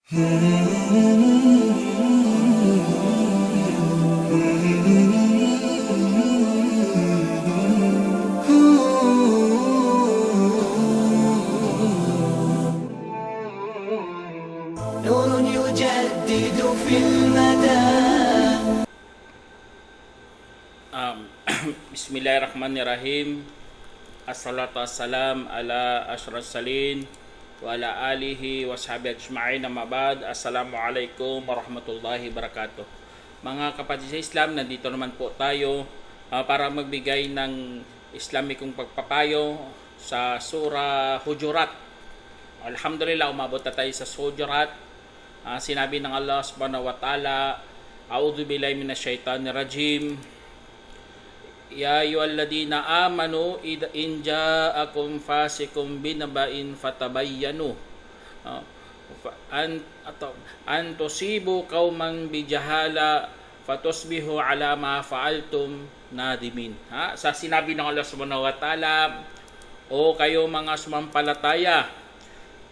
نور يجدد في المدى. Bismillahirrahmanirrahim. Assalatu wassalam ala asyraf salin wa ala alihi wa sahbihi ajma'in, amma ba'd. Assalamualaikum warahmatullahi wabarakatuh. Mga kapatid sa Islam, nandito naman po tayo para magbigay ng Islamikong pagpapayo sa Surah Hujurat. Alhamdulillah, umabot na tayo sa Hujurat. Sinabi ng Allah subhanahu wa ta'ala, A'udhu billahi minasyaitanir rajim. Ya ayyuhalladhina amanu in ja'akum fasikum binaba'in fatabayyanu an tusibu qauman bijahala fatusbihu ala ma fa'altum nadimin. Sa sinabi ng Allah subhanahu wa ta'ala, o kayo mga sumampalataya,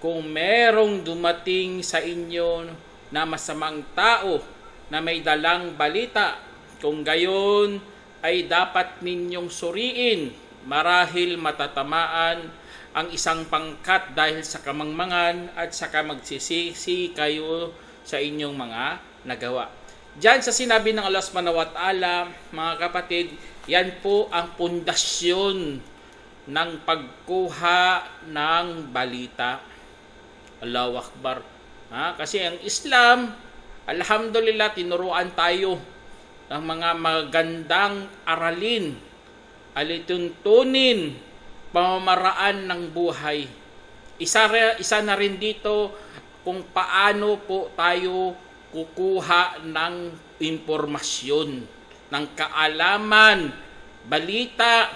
kung merong dumating sa inyo na masamang tao na may dalang balita, kung gayon ay dapat ninyong suriin, marahil matatamaan ang isang pangkat dahil sa kamangmangan at saka magsisisi kayo sa inyong mga nagawa. Diyan sa sinabi ng Allah subhanahu wa ta'ala, mga kapatid, yan po ang pundasyon ng pagkuha ng balita. Allahu Akbar. Kasi ang Islam, alhamdulillah, tinuruan tayo ng mga magandang aralin, alituntunin, pamamaraan ng buhay. Isa na rin dito kung paano po tayo kukuha ng impormasyon, ng kaalaman, balita,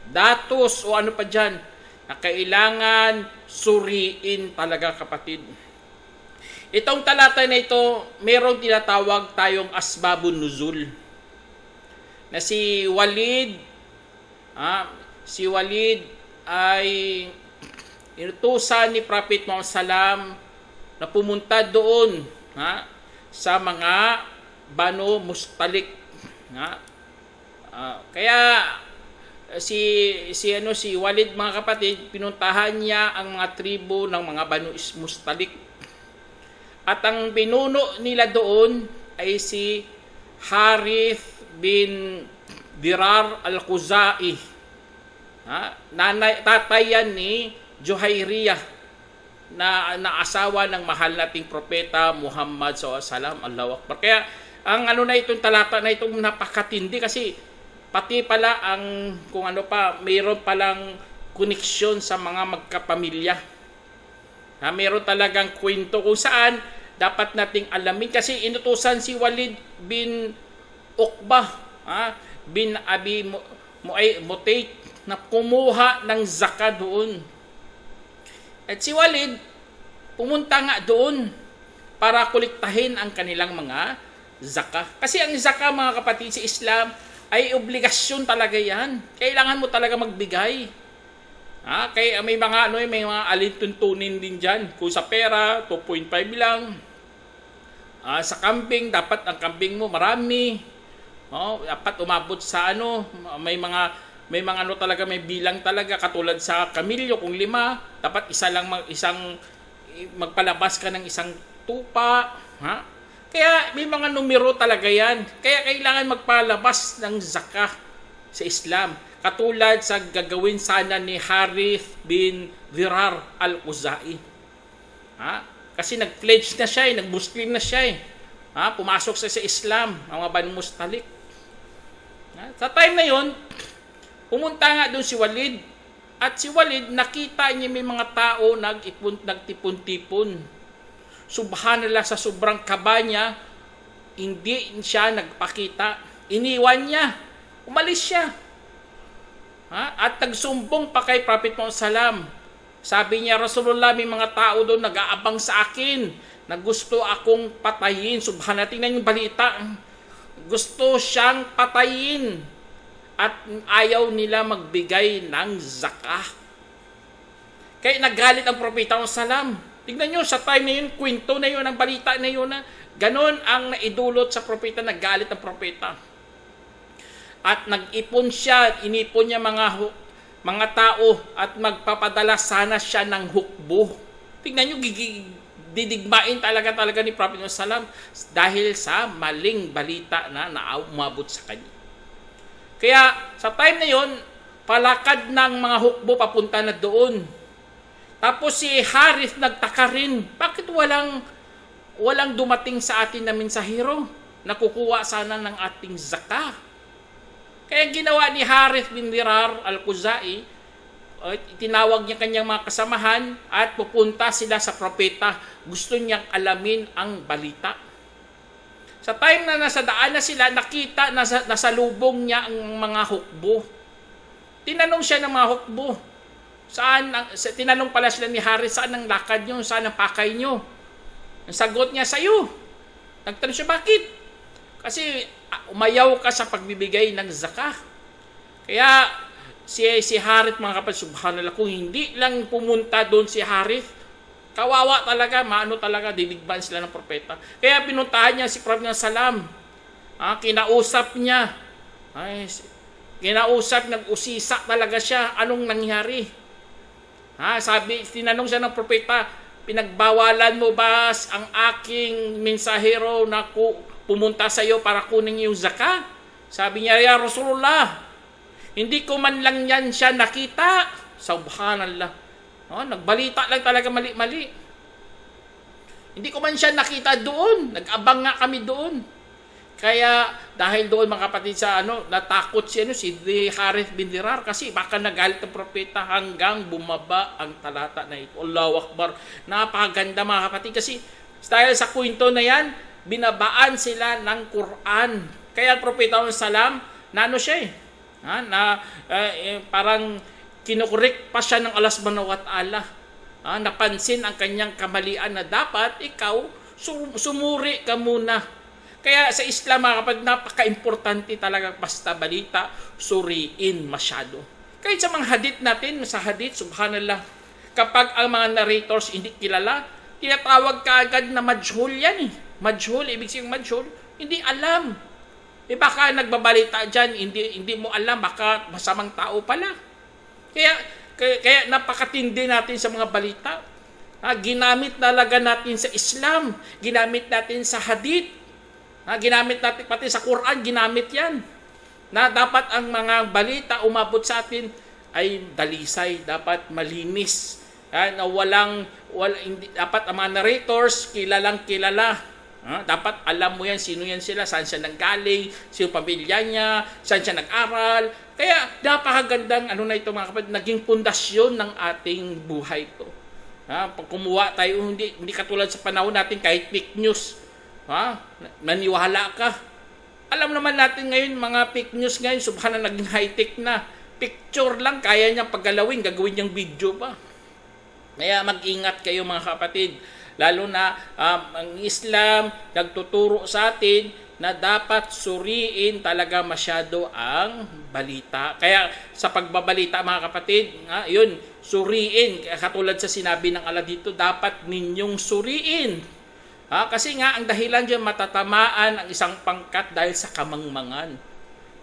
datos o ano pa dyan na kailangan suriin talaga, kapatid. Itong talata na ito, mayroong tinatawag tayong asbabun nuzul. Na si Walid ay inutusan ni Prophet Muhammad SAW na pumunta doon sa mga Banu Mustalik. Kaya si Walid, mga kapatid, pinuntahan niya ang mga tribo ng mga Banu Mustalik. At ang pinuno nila doon ay si Harith bin Dirar al-Khuzai. Tatay yan ni Juhayriyah na asawa ng mahal nating propeta Muhammad SAW. Allahu Akbar. Kaya ang itong talata na itong napakatindi, kasi pati pala mayroon palang koneksyon sa mga magkapamilya. Mayroon talagang kwento kung saan dapat nating alamin, kasi inutusan si Walid bin Uqbah bin Abi Mutayt na kumuha ng zakat doon. At si Walid pumunta nga doon para kolektahin ang kanilang mga zakat. Kasi ang zakat, mga kapatid, sa Islam ay obligasyon talaga yan. Kailangan mo talaga magbigay. Kaya may mga alituntunin din diyan. Kung sa pera 2.5 lang. Sa kambing, dapat ang kambing mo marami. Dapat umabot sa may mga talaga, may bilang talaga, katulad sa kamilyo kung 5, dapat magpalabas ka ng isang tupa. Kaya may mga numero talaga yan. Kaya kailangan magpalabas ng zakah sa Islam. Katulad sa gagawin sana ni Harith bin Dirar al-Khuzai. Kasi nag-pledge na siya, nag-Muslim na siya. Pumasok siya sa Islam, ang mga Banu Mustalik. Sa time na yon, pumunta nga doon si Walid. At si Walid, nakita niya may mga tao nagtipon-tipon. Subhanallah, sa sobrang kaba niya, hindi siya nagpakita. Iniwan niya. Umalis siya. At nagsumbong pa kay Prophet Muhammad SAW. Sabi niya, Rasulullah, may mga tao doon nag-aabang sa akin na gusto akong patayin. Subhanallah, tingnan yung balita. Gusto siyang patayin. At ayaw nila magbigay ng zakah. Kaya nagalit ang Propeta Muhammad SAW. Tignan nyo, sa time na yun, kwento na yun, ang balita na yun, na ganon ang naidulot sa propeta, naggalit ang propeta. At nag-ipon siya, inipon niya mga tao at magpapadala sana siya ng hukbo. Tignan nyo, didigmain talaga ni Prophet Muhammad dahil sa maling balita na umabot sa kanya. Kaya sa time na yon, palakad ng mga hukbo papunta na doon. Tapos si Harith nagtaka rin, bakit walang dumating sa atin na mensahero na kukuha sana ng ating zakah? Kaya ginawa ni Harith bin Dirar al-Khuzai, tinawag niya kanyang mga kasamahan at pupunta sila sa propeta. Gusto niyang alamin ang balita. Sa time na nasa daan na sila, nakita na nasa lubong niya ang mga hukbo. Tinanong siya ng mga hukbo, tinanong pala sila ni Harith, saan ang lakad nyo, saan ang pakay nyo? Ang sagot niya, sa'yo. Nagtanong siya, bakit? Kasi umayaw ka sa pagbibigay ng zakah. Kaya si Harith, mga kapatid, subhanallah, kung hindi lang pumunta doon si Harith, kawawa talaga, didigban sila ng propeta. Kaya pinuntahan niya si Prophet ng Salam. Kinausap niya. Nag-usisa talaga siya. Anong nangyari? Tinanong siya ng propeta, pinagbawalan mo ba ang aking mensahero na pumunta sa iyo para kunin yung zakah? Sabi niya, ya Rasulullah, hindi ko man lang yan siya nakita. Subhanallah. Nagbalita lang talaga mali-mali. Hindi ko man siya nakita doon. Nag-abang nga kami doon. Kaya dahil doon, mga kapatid, natakot si Harith bin Dirar kasi baka nagalit ang propeta hanggang bumaba ang talata na ito. Allahu Akbar. Napakaganda, mga kapatid, kasi dahil sa kwento na yan, binabaan sila ng Quran. Kaya ang propeta salam, siya parang kinukorek pa siya ng Allah subhanahu wa ta'ala. Napansin ang kanyang kamalian na dapat ikaw sumuri ka muna. Kaya sa Islam, mga kapatid, napaka-importante talaga basta balita, suriin masyado. Kahit sa mga hadith natin, sa hadith, subhanallah, kapag ang mga narrators hindi kilala, tinatawag ka agad na majhul yan. Majhul, ibig sabihin majhul, hindi alam. Baka nagbabalita dyan, hindi mo alam, baka masamang tao pala. Kaya napakatindi natin sa mga balita. Ginamit talaga natin sa Islam, ginamit natin sa hadith, ginamit natin pati sa Quran, ginamit yan. Na dapat ang mga balita umabot sa atin ay dalisay, dapat malinis. Na dapat ang mga narrators kilalang kilala. Dapat alam mo yan, sino yan sila, saan siya nanggaling, sino pamilya niya, saan siya nag-aral. Kaya napakagandang na ito, mga kapatid, naging pundasyon ng ating buhay ito. Pag kumuha tayo, hindi katulad sa panahon natin kahit fake news. Naniwala ka. Alam naman natin ngayon, mga fake news ngayon, subhanallah, naging high-tech na. Picture lang, kaya niyang paggalawin, gagawin niyang video pa. Kaya mag-ingat kayo, mga kapatid. Lalo na ang Islam nagtuturo sa atin na dapat suriin talaga masyado ang balita. Kaya sa pagbabalita, mga kapatid, yun, suriin. Katulad sa sinabi ng Allah dito, dapat ninyong suriin. Kasi nga, ang dahilan dyan, matatamaan ang isang pangkat dahil sa kamangmangan.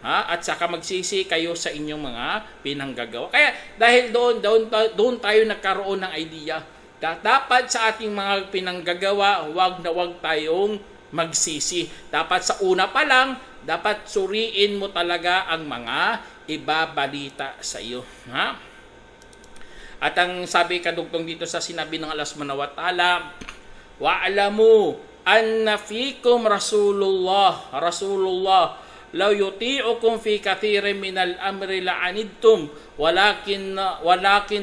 At saka magsisi kayo sa inyong mga pinanggagawa. Kaya dahil doon tayo nagkaroon ng idea. Dapat sa ating mga pinanggagawa, wag tayong magsisi. Dapat sa una pa lang, dapat suriin mo talaga ang mga ibabalita sa iyo. At ang sabi kadugtong dito sa sinabi ng Allah subhanahu wa ta'ala, wa'alamu anna fikum Rasulullah law yuti'ukum fi kathirin minal amri la'anidtum walakin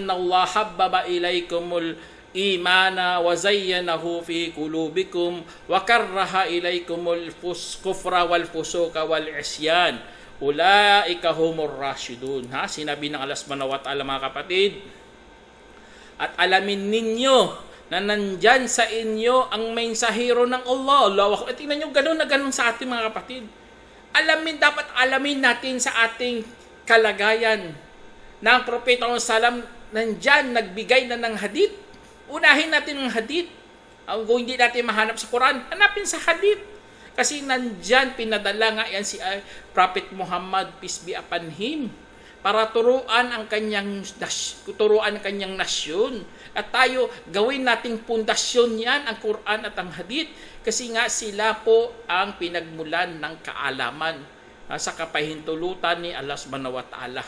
Allah habbaba ilaykumul imana wa zayyanahu fi qulubikum wa karraha ilaykumul kufra wal fusuqa wal isyan ulaika humur rasyidun. Sinabi ng Allah subhanahu wa ta'ala, mga kapatid, at alamin ninyo na nandyan sa inyo ang mensahero ng Allah. At tingnan nyo, ganun na ganun sa ating mga kapatid. Dapat alamin natin sa ating kalagayan na ang propeta ng salam nandyan, nagbigay na ng hadith. Unahin natin ang hadith. Kung hindi natin mahanap sa Quran, hanapin sa hadith. Kasi nandyan, pinadala nga yan si Prophet Muhammad, peace be upon him, para turuan ang kanyang nasyon. At tayo, gawin nating pundasyon yan, ang Quran at ang hadith. Kasi nga sila po ang pinagmulan ng kaalaman sa kapahintulutan ni Allah subhanahu wa ta'ala.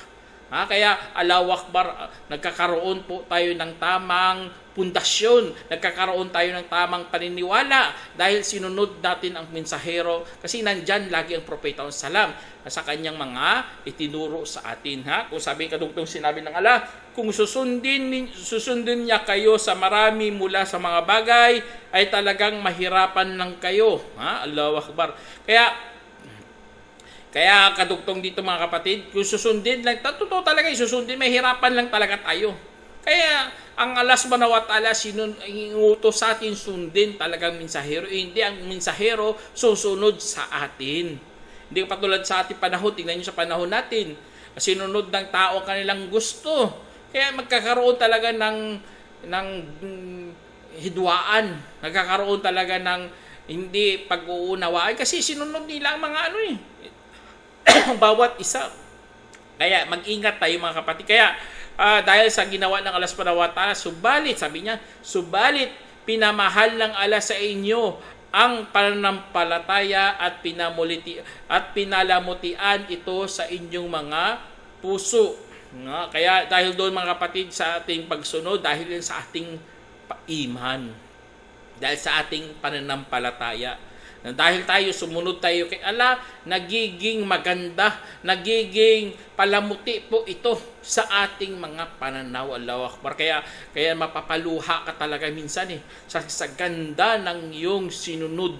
Kaya Allahu Akbar, nagkakaroon po tayo ng tamang pundasyon, nagkakaroon tayo ng tamang paniniwala dahil sinunod natin ang mensahero, kasi nandyan lagi ang propeta salam sa kanyang mga itinuro sa atin. Kung sabi kadugtong sinabi ng Allah, kung susundin niya kayo sa marami mula sa mga bagay, ay talagang mahirapan lang kayo. Allahu Akbar. Kaya kadugtong dito mga kapatid, kung susundin lang, totoo talaga susundin, may hirapan lang talaga tayo. Kaya ang Allah subhanahu wa ta'ala inutos sa atin sundin talagang mensahero. Hindi ang mensahero susunod sa atin. Hindi patulad sa ating panahon, tingnan nyo sa panahon natin, sinunod ng tao kanilang gusto. Kaya magkakaroon talaga ng hidwaan, nagkakaroon talaga ng hindi pag-uunawaan kasi sinunod nila ang mga bawat isa. Kaya mag-ingat tayo mga kapatid. Kaya dahil sa ginawa ng Allah subhanahu wa ta'ala, subalit pinamahal ng Allah sa inyo ang pananampalataya at pinalamutian ito sa inyong mga puso. Kaya dahil doon mga kapatid, sa ating pagsunod, dahil sa ating iman, dahil sa ating pananampalataya, dahil tayo sumunod tayo kay Allah, nagiging maganda, nagiging palamuti po ito sa ating mga pananaw. Allahu Akbar. Kaya mapapaluha ka talaga minsan sa ganda ng iyong sinunod,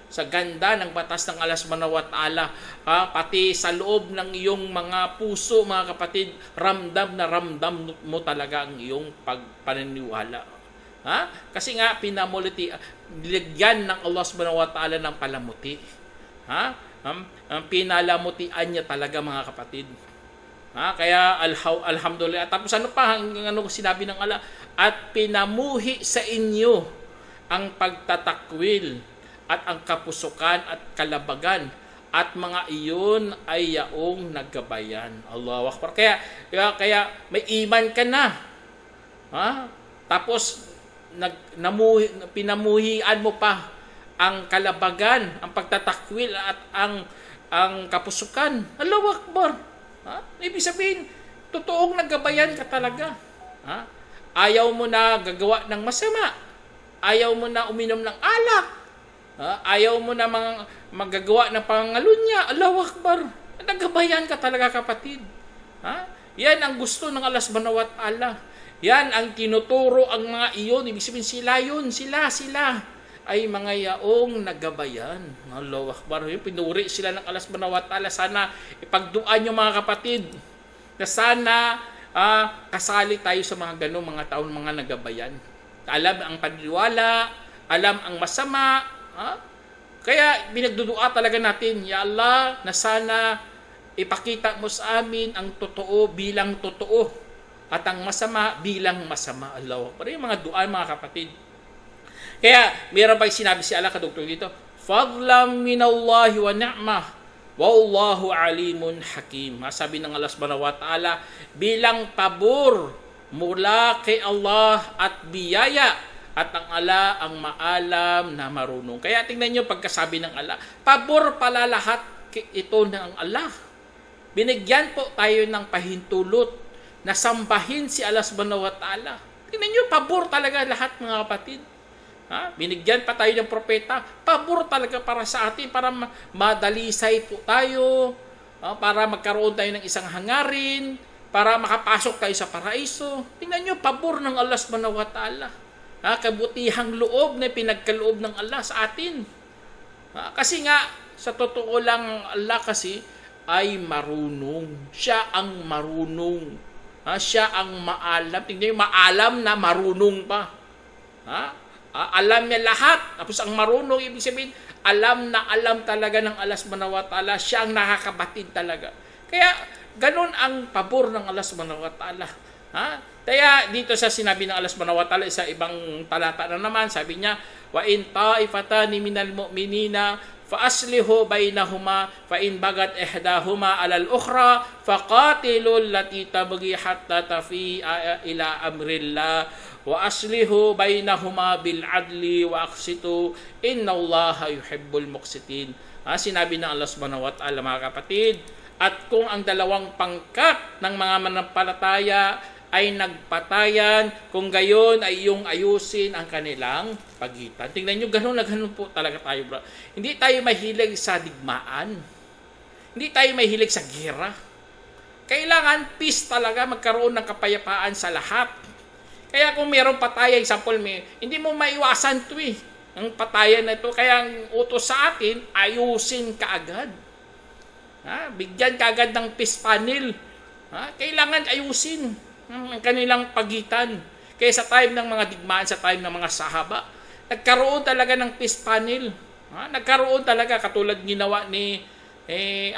sa ganda ng batas ng Allah subhanahu wa ta'ala, pati sa loob ng iyong mga puso mga kapatid, ramdam na ramdam mo talaga ang iyong paniniwala. Kasi nga nilagyan ng Allah subhanahu wa ta'ala ng palamuti. Pinalamutian niya talaga mga kapatid. Kaya alhamdulillah. Tapos ano sinabi ng Allah? At pinamuhi sa inyo ang pagtatakwil at ang kapusukan at kalabagan, at mga iyon ay yaong naggabayan. Allahu Akbar. Kaya may iman ka na. Tapos pinamuhian mo pa ang kalabagan, ang pagtatakwil at ang kapusukan. Allahu Akbar. Ibig sabihin, totoong naggabayan ka talaga. Ayaw mo na gagawa ng masama. Ayaw mo na uminom ng alak. Ayaw mo na magagawa ng pangalunya. Allahu Akbar. Naggabayan ka talaga kapatid. Yan ang gusto ng Allah subhanahu wa ta'ala. Yan ang tinuturo ang mga iyon. Ibig sabihin sila ay mga yaong nagabayan. Allahu Akbar. Pinuri sila ng Allah subhanahu wa ta'ala. Sana ipagduan nyo mga kapatid, na sana kasali tayo sa mga ganong mga taon, mga nagabayan. Alam ang paniniwala, alam ang masama. Kaya binagdudua talaga natin, Ya Allah, na sana ipakita mo sa amin ang totoo bilang totoo at ang masama bilang masama. Allah. Pero yung mga dua mga kapatid. Kaya mayroon pa sinabi si Allah kadugtong dito, fadlam minallahi wa ni'mah wallahu alimun hakim. Sabi ng Allah subhanahu wa ta'ala, bilang pabor mula kay Allah at biyaya, at ang Allah ang maalam na marunong. Kaya tingnan nyo pagkasabi ng Allah, pabor pala lahat ito ng Allah. Binigyan po tayo ng pahintulot na sambahin si Allah subhanahu wa ta'ala. Tingnan nyo, pabor talaga lahat mga kapatid. Binigyan pa tayo ng propeta, pabor talaga para sa atin, para madalisay po tayo, para magkaroon tayo ng isang hangarin, para makapasok tayo sa paraiso. Tingnan nyo, pabor ng Allah subhanahu wa ta'ala. Kabutihang loob na pinagkaloob ng Allah sa atin. Kasi nga, sa totoo lang, Allah kasi ay marunong. Siya ang marunong. Siya ang maalam. Tingnan nyo, maalam na marunong pa. Alam niya lahat. Tapos ang marunong, ibig sabihin, alam na alam talaga ng Allah subhanahu wa ta'ala. Siya ang nakakabatid talaga. Kaya, ganun ang pabor ng Allah subhanahu wa ta'ala. Ha? Kaya dito sa sinabi ng Allah subhanahu wa ta'ala sa ibang talata na naman, sabi niya, wa in ta'ifatani minal mu'minina fa aslihu bainahuma fa in bagat ihdahuma 'alal ukhra faqatilul lati tabghi hatta tafi'a ila amrillah wa aslihu bainahuma bil adli wa aqsitu innallaha yuhibbul muqsitin. Sinabi ng Allah subhanahu wa ta'ala, mga kapatid, at kung ang dalawang pangkat ng mga manampalataya ay nagpatayan, kung gayon ay iyong ayusin ang kanilang pagitan. Tingnan nyo, ganun na ganun po talaga tayo, bro. Hindi tayo mahilig sa digmaan. Hindi tayo mahilig sa gera. Kailangan peace talaga, magkaroon ng kapayapaan sa lahat. Kaya kung mayroong patayan, example, hindi mo maiwasan ito eh. Ang patayan na ito, kaya ang utos sa atin, ayusin kaagad. Bigyan kaagad ng peace panel. Kailangan ayusin ang kanilang pagitan. Kaya sa time ng mga digmaan, sa time ng mga sahaba, nagkaroon talaga ng peace panel. Nagkaroon talaga, katulad ginawa ni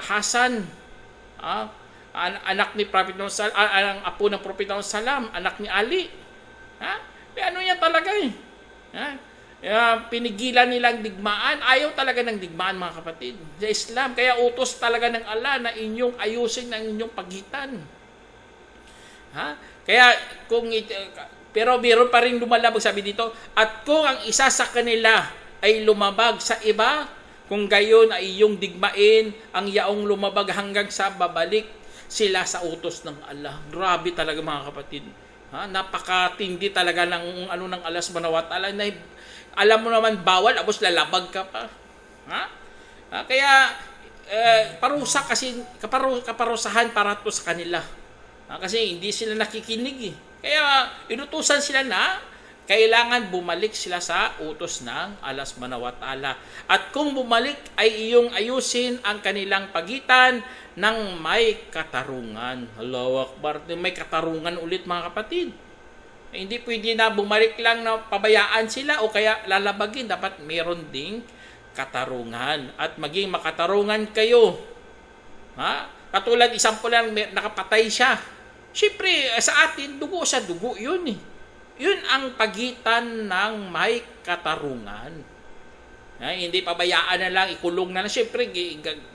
Hasan, anak ni Prophet Muhammad, ang apo ng Prophet Muhammad Salam, anak ni Ali. Ano yan talaga eh. Pinigilan nilang digmaan. Ayaw talaga ng digmaan, mga kapatid, sa Islam. Kaya utos talaga ng Allah na inyong ayusin ang inyong pagitan. Kaya pero meron pa rin lumalabag, sabi dito, at kung ang isa sa kanila ay lumabag sa iba, kung gayon ay iyong digmain ang yaong lumabag hanggang sa babalik sila sa utos ng Allah. Grabe talaga, mga kapatid. Napakatindi talaga ng ng Allah subhanahu wa ta'ala, na alam mo naman bawal, tapos lalabag ka pa. Kaya parusa kasi, kaparusahan para to sa kanila. Kasi hindi sila nakikinig eh. Kaya inutusan sila na kailangan bumalik sila sa utos ng Allah subhanahu wa ta'ala. At kung bumalik ay iyong ayusin ang kanilang pagitan ng may katarungan. Allahu Akbar. May katarungan ulit, mga kapatid. Hindi pwede na bumalik lang na pabayaan sila o kaya lalabagin. Dapat meron ding katarungan. At maging makatarungan kayo. Katulad, isang po lang, nakapatay siya. Siyempre, sa atin, dugo sa dugo, yun eh. Yun ang pagitan ng may katarungan. Hindi pabayaan na lang, ikulong na lang. Siyempre,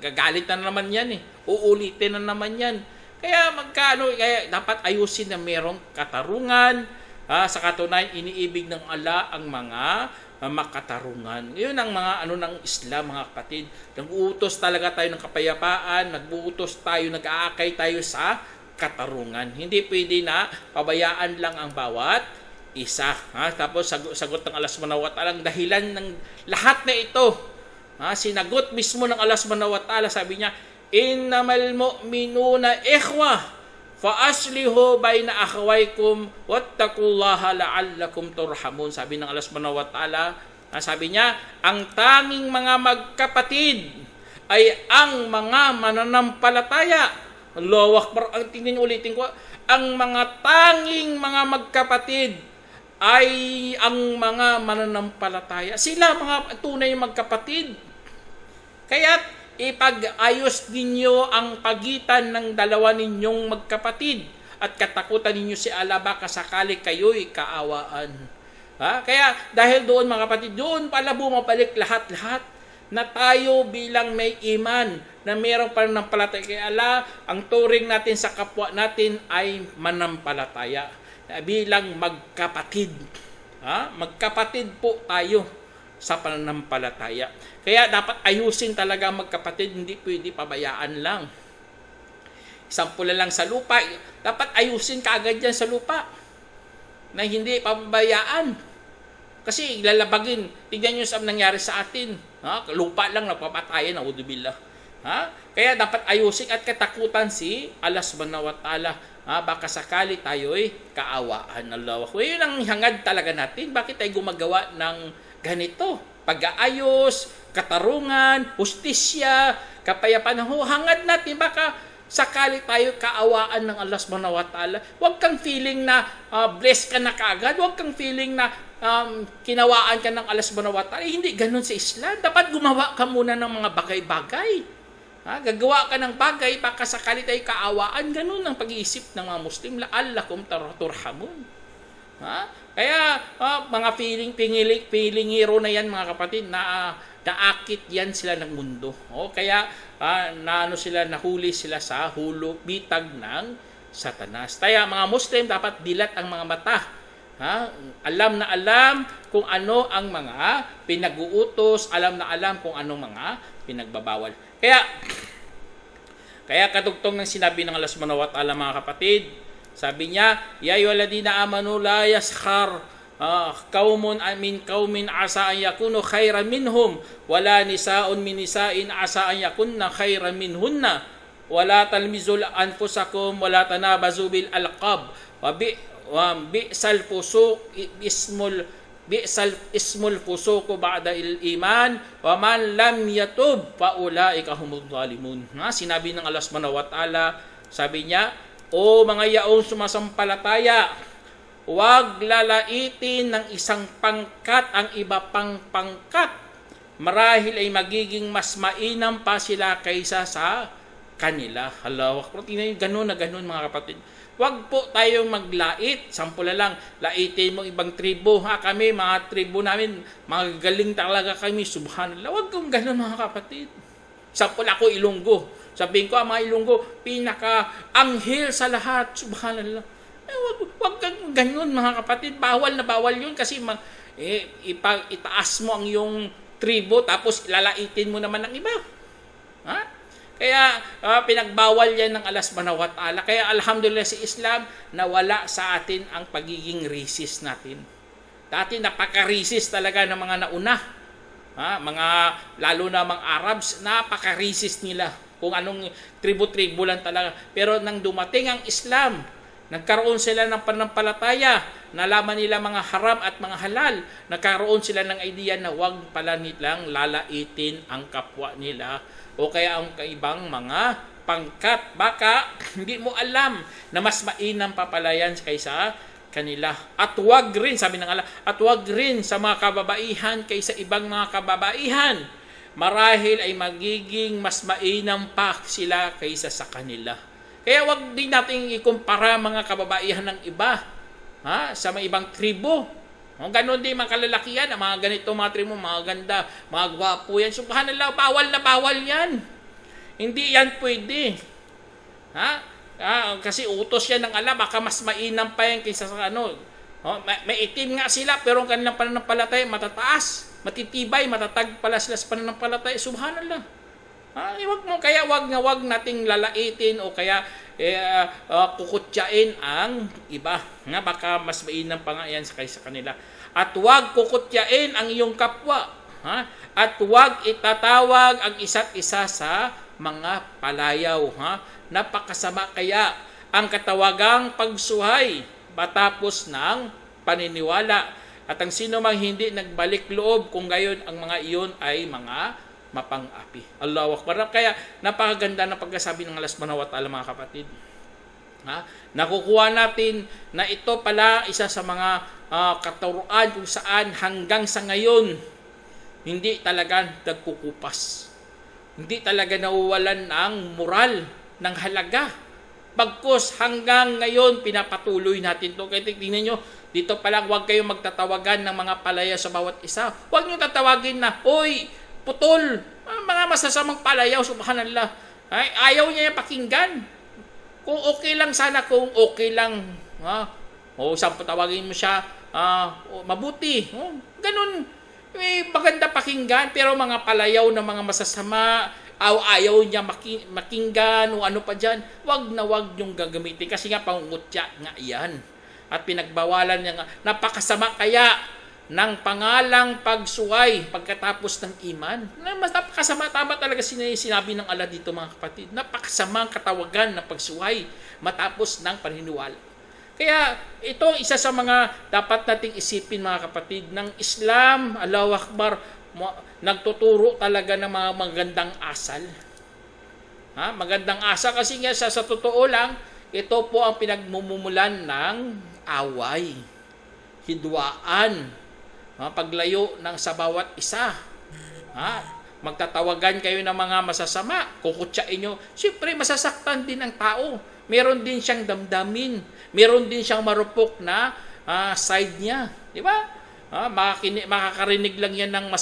gagalit na naman yan eh. Uulitin na naman yan. Kaya kaya dapat ayusin na merong katarungan. Sa katunayan, iniibig ng Allah ang mga makatarungan. Yun ang mga ng Islam, mga kapatid. Nag-uutos talaga tayo ng kapayapaan, nag-uutos tayo, nag-aakay tayo sa katarungan. Hindi pwede na pabayaan lang ang bawat isa. Tapos sagot ng Allah subhanahu wa ta'ala, ang dahilan ng lahat na ito. Sinagot mismo ng Allah subhanahu wa ta'ala, sabi niya, innamal mu'minuna ikhwa fa aslihu baina akhawaykum wattaqullaha la'allakum turhamun. Sabi ng Allah subhanahu wa ta'ala, sabi niya, ang tanging mga magkapatid ay ang mga mananampalataya. Allahu Akbar. Ang tingnan niyo, ulitin ko, ang mga tanging mga magkapatid ay ang mga mananampalataya. Sila mga tunay magkapatid. Kaya ipag-ayos ninyo ang pagitan ng dalawa ninyong magkapatid at katakutan ninyo si Allah, baka sakali kayo'y kaawaan. Kaya dahil doon, mga kapatid, doon pala bumabalik lahat-lahat na tayo bilang may iman na mayroong pananampalataya kay Allah, ang turing natin sa kapwa natin ay manampalataya bilang magkapatid. Magkapatid po tayo sa pananampalataya. Kaya dapat ayusin talaga magkapatid, hindi pwede pabayaan lang. Sampula lang sa lupa, dapat ayusin kaagad yan sa lupa na hindi pabayaan. Kasi lalabagin. Tignan nyo sa nangyari sa atin. Lupa lang, napapatayan, na'udzubillah. Kaya dapat ayusin at katakutan si Allah subhanahu wa ta'ala. Baka sakali tayo'y kaawaan. Allah. Yun ang hangad talaga natin. Bakit tayo gumagawa ng ganito? Pag-aayos, katarungan, hustisya, kapayapaan. Hangad natin, baka sakali tayo kaawaan ng Allah subhanahu wa ta'ala. Huwag kang feeling na blessed ka na kaagad. Huwag kang feeling na kinawaan ka ng Allah subhanahu wa ta'ala. Hindi ganun sa Islam. Dapat gumawa ka muna ng mga bagay-bagay. Gagawa ka ng bagay, baka sakali tayo kaawaan. Ganun ang pag-iisip ng mga Muslim. La'allakum turhamun. Kaya mga pilingiro na yan mga kapatid, naakit yan sila ng mundo. Kaya nahuli sila sa bitag ng Satanas. Kaya mga Muslim, dapat dilat ang mga mata. Alam na alam kung ano ang mga pinag-uutos, alam na alam kung anong mga pinagbabawal. Kaya katugtong ng sinabi ng Allah subhanahu wa ta'ala mga kapatid, sabi niya, ya ayyuhalladhina amanu la yaskhar qaumun min qaumin asa an yakunu khairan minhum wala nisaun min nisa'in asa an yakunna khairan minhunna wala talmizul anfusakum wala tanabazu bil alqab wa bi'sal fusuq bi'sal ismul fusuq ba'da il iman wa man lam yatub fa ulaika humudz zalimun. Sinabi ng Allah subhanahu wa ta'ala, sabi niya, o mga yaong sumasampalataya, huwag lalaitin ng isang pangkat ang iba pang pangkat. Marahil ay magiging mas mainam pa sila kaysa sa kanila. Allahu Akbar. Tingnan ganun na ganun mga kapatid. Huwag po tayong maglait. Sampula lang, laitin mo ibang tribo. Kami, mga tribo namin, magagaling talaga kami. Subhanallah. Huwag kong ganun mga kapatid. Sampula ako Ilonggo. Sabihin ko, ang mga Ilonggo, pinaka-anghel sa lahat. Subhanallah. Huwag kang ganyan mga kapatid. Bawal na bawal yun kasi itaas mo ang iyong tribo tapos lalaitin mo naman ng iba. Kaya pinagbawal yan ng Allah subhanahu wa ta'ala. Kaya alhamdulillah sa Islam, nawala sa atin ang pagiging racist natin. Dati napaka-racist talaga ng mga nauna. Lalo na mga Arabs, napaka-racist nila. Kung anong tribo-tribo lang talaga. Pero nang dumating ang Islam, nagkaroon sila ng pananampalataya, nalaman nila mga haram at mga halal, nagkaroon sila ng idea na huwag pala nilang lalaitin ang kapwa nila o kaya ang ibang mga pangkat. Baka hindi mo alam na mas mainam pa pala yan kaysa kanila. At huwag rin, sabi ng Allah, at huwag rin sa mga kababaihan kaysa ibang mga kababaihan. Marahil ay magiging mas mainam pa sila kaysa sa kanila. Kaya wag din natin ikumpara mga kababaihan ng iba sa mga ibang tribo. Ganon din mga kalalakihan, mga ganito mga tribo, mga ganda, mga gwapo yan. Subhanallah, bawal na bawal yan. Hindi yan pwede. Kasi utos yan ng Allah, baka mas mainam pa yan kaysa sa ano. May itim nga sila pero ang kanilang pananampalataya matataas. Matitibay, matatag pala sila sa pananampalataya. Subhanallah. Wag nating lalaitin o kaya kukutyain ang iba. Baka mas mainam pa nga yan kaysa kanila. At wag kukutyain ang iyong kapwa. At wag itatawag ang isa't isa sa mga palayaw. Napakasama kaya ang katawagang pagsuhay matapos ng paniniwala. At ang sino mang hindi nagbalik loob kung gayon ang mga iyon ay mga mapang-api. Allahu Akbar. Kaya napakaganda ng pagkasabi ng Allah subhanahu wa ta'ala mga kapatid. Nakukuha natin na ito pala isa sa mga katuruan kung saan hanggang sa ngayon hindi talaga nagkukupas. Hindi talaga nawawalan ng moral, ng halaga. Bagkus hanggang ngayon pinapatuloy natin ito. Kaya tingnan nyo, dito pa lang huwag kayong magtatawagan ng mga palaya sa bawat isa. Huwag nyo tatawagin na, oy, putol, mga masasamang palayaw, subhanallah. Ayaw niya yung pakinggan. Kung okay lang sana, kung okay lang, saan patawagin mo siya, mabuti. Ganun, maganda pakinggan, pero mga palayaw na mga masasama, ayaw niya makinggan o ano pa dyan, wag na wag yung gagamitin kasi nga pangungutya nga yan. At pinagbawalan niya nga, napakasama kaya ng pangalang pagsuway pagkatapos ng iman. Mas napakasama, tama talaga sinabi ng Allah dito mga kapatid. Napakasama ang katawagan ng pagsuway matapos ng paniniwala. Kaya ito isa sa mga dapat nating isipin mga kapatid ng Islam. Allahu Akbar, nagtuturo talaga ng mga magandang asal. Magandang asal kasi nga sa totoo lang, ito po ang pinagmumumulan ng away, hidwaan, paglayo ng sa bawat isa. magtatawagan kayo ng mga masasama, kukutsain nyo, siyempre masasaktan din ang tao. Meron din siyang damdamin, meron din siyang marupok na side niya. Di ba? Makakarinig lang yan ng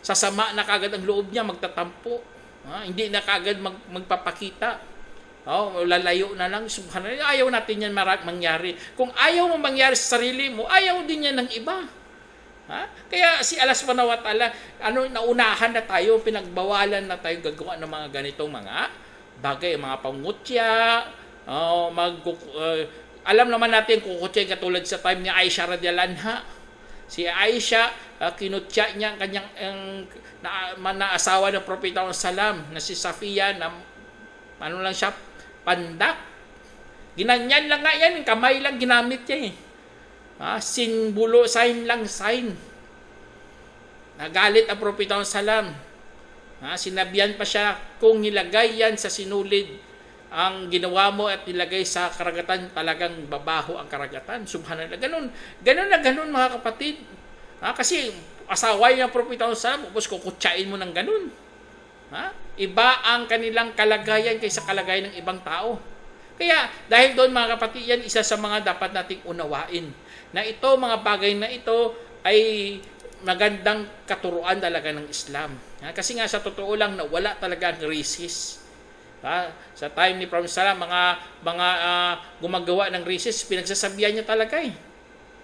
sasama na kagad ang loob niya, magtatampo. Hindi na kagad magpapakita. Lalayo na lang. Subhanallah, ayaw natin yan mangyari. Kung ayaw mo mangyari sa sarili mo, ayaw din yan ng iba. Kaya si Allah subhanahu wa ta'ala, naunahan na tayo, pinagbawalan na tayo gagawa ng mga ganitong mga bagay, mga pangutya, alam naman natin kukutya katulad sa time ni Aisha radhiyallahu anha. Si Aisha, kinutya niya ang kanyang naasawa ng Propeta Salam na si Safiya na lang siya, pandak. Ginanyan lang nga yan, kamay lang ginamit niya simbolo, sign lang, sign. Nagalit ang Propeta Salam. Sinabihan pa siya, kung nilagay yan sa sinulid, ang ginawa mo at nilagay sa karagatan, talagang babaho ang karagatan. Subhanallah. Ganun mga kapatid. Kasi asawa yung Propeta Salam, upos kukutsain mo ng ganun. Iba ang kanilang kalagayan kaysa kalagayan ng ibang tao. Kaya dahil doon mga kapatid, yan isa sa mga dapat nating unawain. Na ito, mga bagay na ito ay magandang katuruan talaga ng Islam. Kasi nga sa totoo lang na wala talaga ang racist. Sa time ni Prophet Salam, mga gumagawa ng racist, pinagsasabihan niya talaga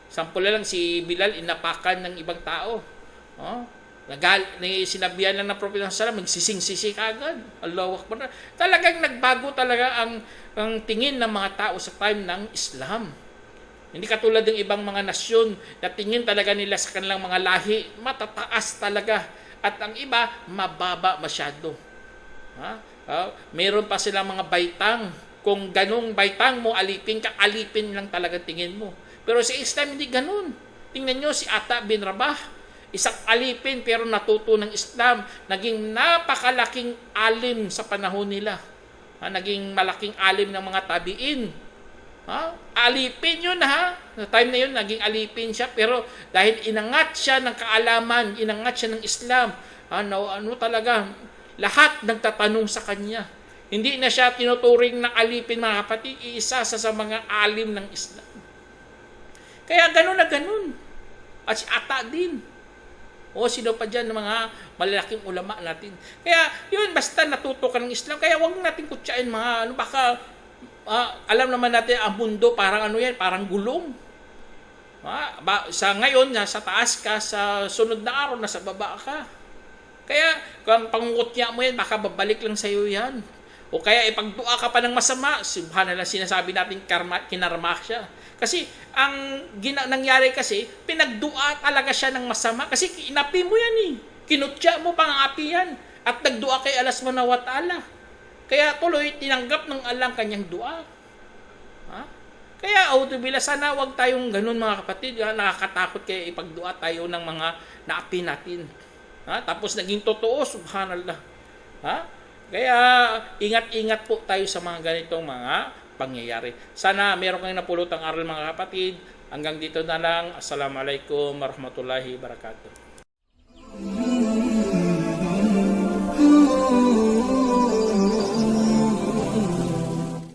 Sample lang si Bilal, inapakan ng ibang tao. Sinabihan lang ng Prophet Salam, magsising-sisi kagad. Allahu Akbar. Talagang nagbago talaga ang tingin ng mga tao sa time ng Islam. Hindi katulad ng ibang mga nasyon na tingin talaga nila sa kanilang mga lahi, matataas talaga. At ang iba, mababa masyado. Meron pa silang mga baitang. Kung ganung baitang mo, alipin lang talaga tingin mo. Pero sa Islam, hindi ganun. Tingnan nyo si Ata bin Rabah. Isang alipin pero natuto ng Islam. Naging napakalaking alim sa panahon nila. Naging malaking alim ng mga tabiin. Alipin yun Sa time na yun, naging alipin siya. Pero dahil inangat siya ng kaalaman, inangat siya ng Islam, talaga, lahat nagtatanong sa kanya. Hindi na siya tinuturing na alipin mga kapatid, isa sa mga alim ng Islam. Kaya ganun na ganun. At si Ata din. Sino pa dyan ng mga malalaking ulama natin. Kaya yun, basta natuto ka ng Islam, kaya huwag natin kutsain mga, baka alam naman natin ang mundo parang parang gulong. Sa ngayon, sa taas ka, sa sunod na araw, nasa baba ka. Kaya, kung pangungutya mo yan, baka babalik lang sa iyo yan. O kaya, ipagdua ka pa ng masama, subhanallah, sinasabi natin kinarma siya. Kasi, ang nangyari kasi, pinagdua talaga siya ng masama. Kasi, inapi mo yan Kinutya mo pang api yan. At nagdua kay Allah subhanahu wa ta'ala. Kaya tuloy, tinanggap ng Allah kanyang dua. Kaya, auzubillah, sana wag tayong ganun mga kapatid. Nakakatakot kaya ipagdua tayo ng mga naapi natin. Tapos naging totoo, subhanallah. Kaya, ingat-ingat po tayo sa mga ganitong mga pangyayari. Sana meron kang napulutang aral mga kapatid. Hanggang dito na lang. Assalamualaikum warahmatullahi wabarakatuh.